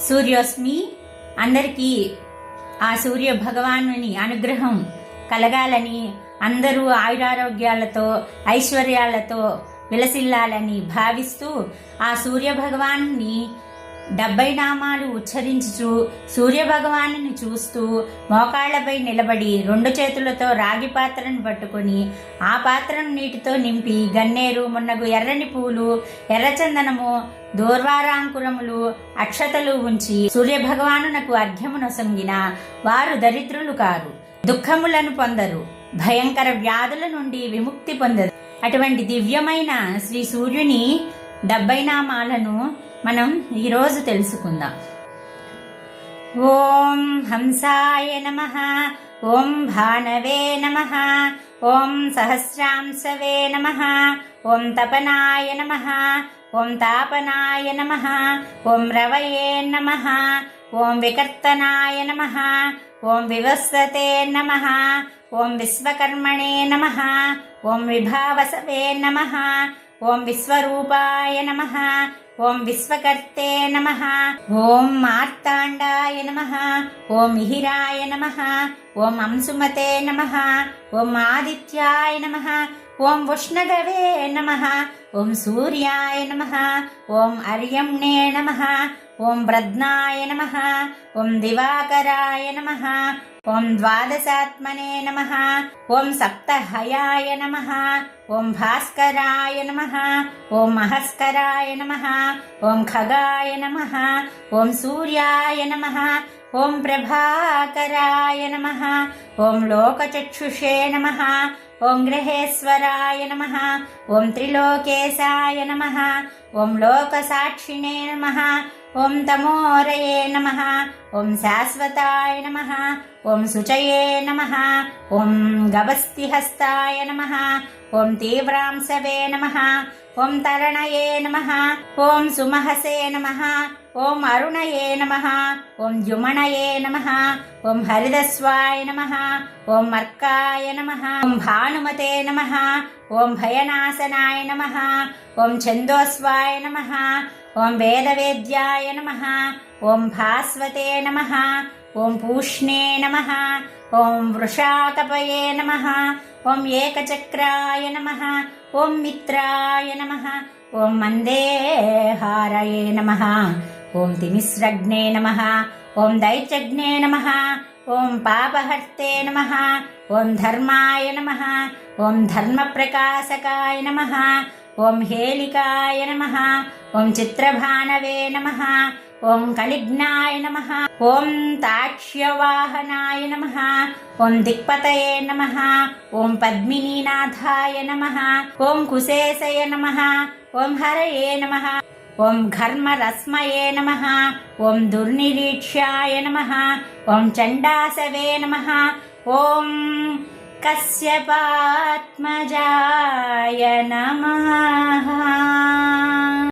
సూర్యోస్మి. అందరికీ ఆ సూర్య భగవానుని అనుగ్రహం కలగాలని, అందరూ ఆయురారోగ్యాలతో ఐశ్వర్యాలతో విలసిల్లాలని భావిస్తూ ఆ సూర్య భగవానుని 70 నామాలు ఉచ్చరించుచు సూర్యభగవాను చూస్తూ మోకాళ్లపై నిలబడి 2 చేతులతో రాగి పాత్రను పట్టుకొని ఆ పాత్రను నీటితో నింపి గన్నేరు మున్నగు ఎర్రని పూలు, ఎర్రచందనము, దూర్వారాంకురములు, అక్షతలు ఉంచి సూర్యభగవానునకు అర్ఘ్యమునొసంగిన వారు దరిద్రులు కారు, దుఃఖములను పొందరు, భయంకర వ్యాధుల నుండి విముక్తి పొందరు. అటువంటి దివ్యమైన శ్రీ సూర్యుని 70 నామాలను మనం ఈరోజు తెలుసుకుందాం. ఓం హంసాయ నమః, ఓం భానవే నమః, ఓం సహస్రాంశవే నమః, ఓం తపనాయ నమః, ఓం తాపనాయ నమః, ఓం రవయే నమః, ఓం వికర్తనాయ నమః, ఓం వివస్వతే నమః, ఓం విశ్వకర్మణే నమః, ఓం విభావసవే నమః, ఓం విశ్వరూపాయ నమః, ఓం విశ్వకర్తే నమః, ఓం మార్తాండాయ నమః, ఓం మిహిరాయ నమః, ఓం అంశుమతే నమః, ఓం ఆదిత్యాయ నమః, ఓం ఉష్ణగవే నమః, ఓం సూర్యాయ నమః, ఓం అర్యమ్నే నమః, ఓం బ్రద్నాయ నమః, ఓం దివాకరాయ నమః, ఓం ద్వాదశాత్మనే నమః, ఓం సప్తహయాయ నమః, ఓం భాస్కరాయ నమః, ఓం మహస్కరాయ నమః, ఓం ఖగాయ నమః, ఓం సూర్యాయ నమః, ఓం ప్రభాకరాయ నమః, ఓం లోకచక్షుషే నమః, ఓం గ్రహేశ్వరాయ నమః, ఓం త్రిలోకేశాయ నమః, ఓం లోకసాక్షిణే నమః, ఓం తమోరయే నమః, ఓం శాశ్వతాయ నమః, ఓం శుచయే నమః, ఓం గవస్తిహస్తాయ నమః, ఓం తీవ్రాంశవే నమః, ఓం తరణయే నమః, ఓం సుమహసే నమః, ఓం అరుణయే నమః, ఓం జుమణయే నమః, ఓం హరిదస్వాయ నమః, ఓం మర్కాయ నమః, ఓం భానుమతే నమః, ఓం భయనాశనాయ నమః, ఓం ఛందోస్వాయ నమః, ఓం వేదవేద్యాయ నమః, ఓం భాస్వతే నమః, ఓం పూష్ణే నమః, ఓం వృషాకపయే నమః, ఓం ఏకచక్రాయ నమః, ఓం మిత్రాయ నమః, ఓం మందేహారయే నమః, ఓం తిమిస్రగ్నే నమః, ఓం దైత్యగ్నే నమః, ఓం పాపహర్తే నమః, ఓం ధర్మాయ నమః, ఓం ధర్మప్రకాశకాయ నమః, ఓం హేళికాయ నమః, ఓం చిత్రభానవే నమః, ఓం కలిగ్నాయ నమః, ఓం తాక్ష్యవాహనాయ నమః, ఓం దిక్పతయే నమః, ఓం పద్మినీనాథాయ నమః, ఓం కుశేశయ నమః, ఓం హరయే నమః, ఓం ఘర్మరస్మయే నమః, ఓం దుర్నిరీక్ష్యాయ నమః, ఓం చండాసవే నమః, ఓం కశ్యపాత్మజాయ నమః.